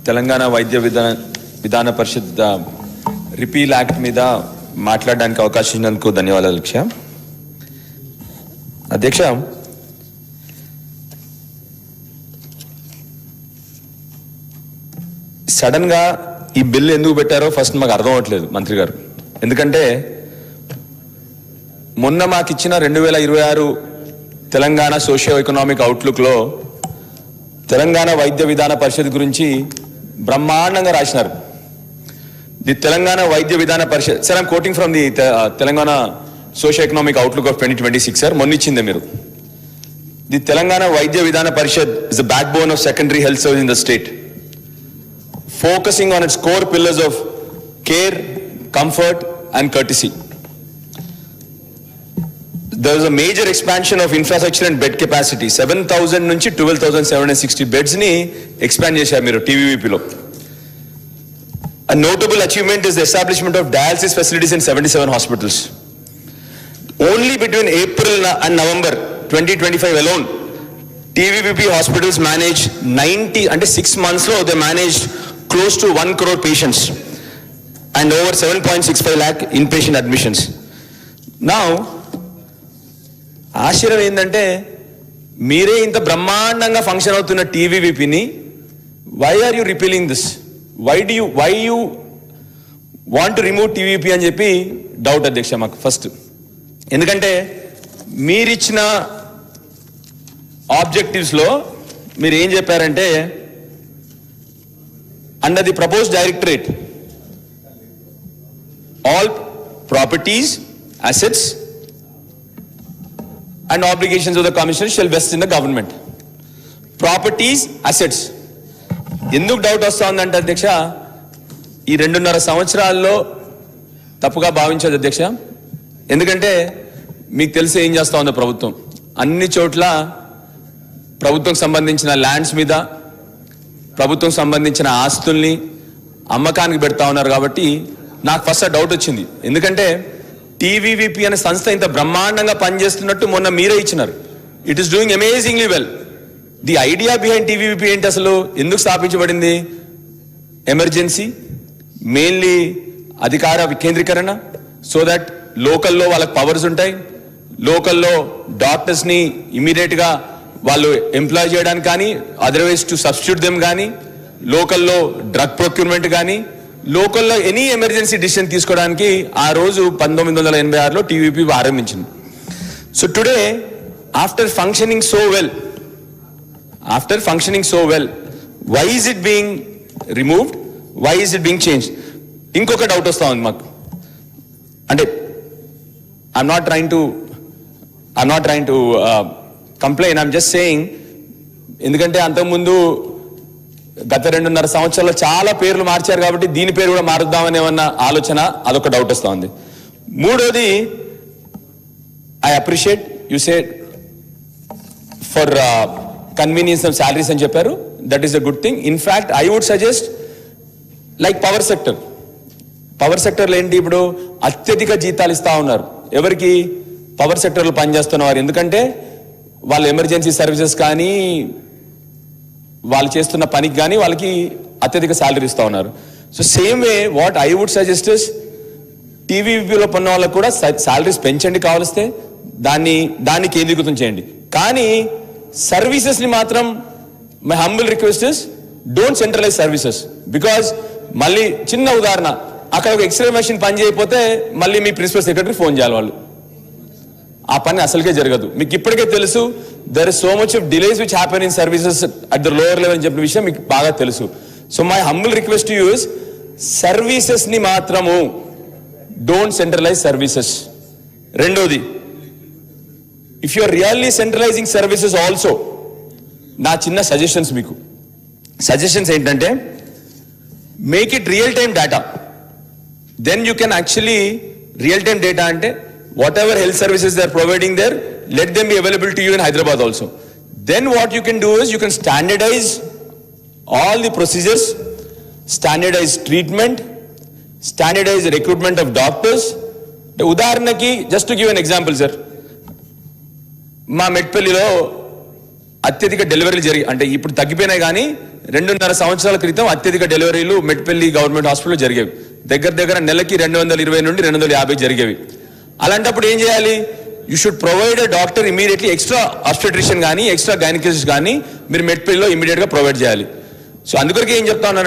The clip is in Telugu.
తెలంగాణ వైద్య విధాన పరిషత్ రిపీల్ యాక్ట్ మీద మాట్లాడడానికి అవకాశం ఇచ్చినందుకు ధన్యవాదాలు అధ్యక్ష. అధ్యక్ష, సడన్ గా ఈ బిల్ ఎందుకు పెట్టారో ఫస్ట్ మాకు అర్థం అవ్వట్లేదు మంత్రి గారు. ఎందుకంటే మొన్న మాకు ఇచ్చిన 2026 తెలంగాణ సోషియో ఎకనామిక్ అవుట్లుక్ లో తెలంగాణ వైద్య విధాన పరిషత్ గురించి బ్రహ్మాండంగా రాసినారు. The Telangana Vaidya Vidhana Parishad, sir I'm quoting from the Telangana socio economic outlook of 2026 sir, మొన్న ఇచ్చిందే మీరు. The Telangana Vaidya Vidhana Parishad is the backbone of secondary health service in the state, focusing on its core pillars of care, comfort and courtesy. There is a major expansion of infrastructure and bed capacity. 7,000 నుంచి 12,760 beds ni expand చేశారు మీరు TVVP లో. A notable achievement is the establishment of dialysis facilities in 77 hospitals. Only between April and November 2025 alone, TVVP hospitals managed 90, అంటే 6 months లో they managed close to 1 crore patients and over 7.65 lakh inpatient admissions. Now, ఆశ్చర్యం ఏంటంటే మీరే ఇంత బ్రహ్మాండంగా ఫంక్షన్ అవుతున్న టీవీవీపీని why are you repealing this, why you want to remove TVP అని చెప్పి డౌట్ అధ్యక్ష మాకు ఫస్ట్. ఎందుకంటే మీరిచ్చిన ఆబ్జెక్టివ్స్లో మీరు ఏం చెప్పారంటే, under the proposed directorate, all properties, assets and obligations of the commission shall vest in the government. Properties, assets. ఎందుకు డౌట్ వస్తుందంటే అధ్యక్ష, ఈ 2.5 సంవత్సరాల్లో తప్పుగా భావించదు అధ్యక్ష. ఎందుకంటే మీకు తెలిసి ఏం చేస్తా ఉందో ప్రభుత్వం, అన్ని చోట్ల ప్రభుత్వం సంబంధించిన ల్యాండ్స్ మీద, ప్రభుత్వం సంబంధించిన ఆస్తుల్ని అమ్మకానికి పెడతా ఉన్నారు. కాబట్టి నాకు ఫస్ట్ డౌట్ వచ్చింది. ఎందుకంటే టీవీవీపీ అనే సంస్థ ఇంత బ్రహ్మాండంగా పనిచేస్తున్నట్టు మొన్న మీరే ఇచ్చినారు. It is doing amazingly well. The idea behind TVVP ఏంటి, అసలు ఎందుకు స్థాపించబడింది? ఎమర్జెన్సీ, మెయిన్లీ అధికార వికేంద్రీకరణ, సో దట్ లోకల్లో వాళ్ళకి పవర్స్ ఉంటాయి, లోకల్లో డాక్టర్స్ని ఇమీడియట్గా వాళ్ళు ఎంప్లాయ్ చేయడానికి కానీ, అదర్వైజ్ టు సబ్స్టిట్యూట్ దెమ్ కానీ, లోకల్లో డ్రగ్ ప్రొక్యూర్మెంట్ కానీ, లోకల్లో ఎనీ ఎమర్జెన్సీ డిసిషన్ తీసుకోవడానికి ఆ రోజు 1986లో టీవీపీ ఆరంభించింది. So today after functioning so well, why is it being removed, why is it being change? ఇంకొక డౌట్ వస్తా ఉంది మాకు. అంటే I'm not trying to complain, I'm just saying. ఎందుకంటే అంతకుముందు గత 2.5 సంవత్సరాల్లో చాలా పేర్లు మార్చారు కాబట్టి దీని పేరు కూడా మారుద్దామని ఏమన్నా ఆలోచన, అదొక డౌట్ వస్తూ ఉంది. మూడోది, I appreciate you said for convenience of salaries అని చెప్పారు. That is a good thing. In fact I would suggest like power సెక్టర్లో ఏంటి, ఇప్పుడు అత్యధిక జీతాలు ఇస్తా ఉన్నారు. ఎవరికి? పవర్ సెక్టర్లో పనిచేస్తున్నవారు. ఎందుకంటే వాళ్ళ ఎమర్జెన్సీ సర్వీసెస్ కానీ, వాళ్ళు చేస్తున్న పనికి కానీ వాళ్ళకి అత్యధిక శాలరీ ఇస్తూ ఉన్నారు. So same way what I would suggest is, టీవీలో పన్న వాళ్ళకు కూడా శాలరీస్ పెంచండి, కావలిస్తే దాన్ని కేంద్రీకృతం చేయండి. కానీ సర్వీసెస్ని మాత్రం my humble request is don't centralise services. Because మళ్ళీ చిన్న ఉదాహరణ, అక్కడ ఒక ఎక్స్రే మెషిన్ పని చేయకపోతే మళ్ళీ మీ ప్రిన్సిపల్ సెక్రటరీ ఫోన్ చేయాలి వాళ్ళు. ఆ పని అసలుకే జరగదు. మీకు ఇప్పటికే తెలుసు, there is so much of delays which happen in services at the lower level అని చెప్పిన విషయం మీకు బాగా తెలుసు. So my humble request to you is services ని మాత్రము డోంట్ సెంట్రలైజ్ సర్వీసెస్. రెండోది, if you are really centralising services also, నా చిన్న సజెషన్స్ మీకు. సజెషన్స్ ఏంటంటే, make it real time data. Then you can actually, real time data అంటే whatever health services they are providing there, let them be available to you in Hyderabad also. Then what you can do is you can standardize all the procedures, standardize treatment, standardize the recruitment of doctors. ఉదాహరణకి, just to give an example sir, మా మెట్పల్లిలో అత్యధిక డెలివరీలు జరిగి, అంటే ఇప్పుడు తగ్గిపోయినాయి కానీ 2.5 సంవత్సరాల క్రితం అత్యధిక డెలివరీలు మెట్పల్లి గవర్నమెంట్ హాస్పిటల్లో జరిగేవి. దగ్గర నెలకి 220 నుండి 250 జరిగేవి. అలాంటప్పుడు ఏం చేయాలి? You should provide a doctor immediately, extra obstetrician కానీ ఎక్స్ట్రా గైనకాలజిస్ట్ కానీ మీరు మెట్పల్లిలో ఇమీడియట్ గా ప్రొవైడ్ చేయాలి. సో అందుకొరకు ఏం చెప్తా ఉన్నాను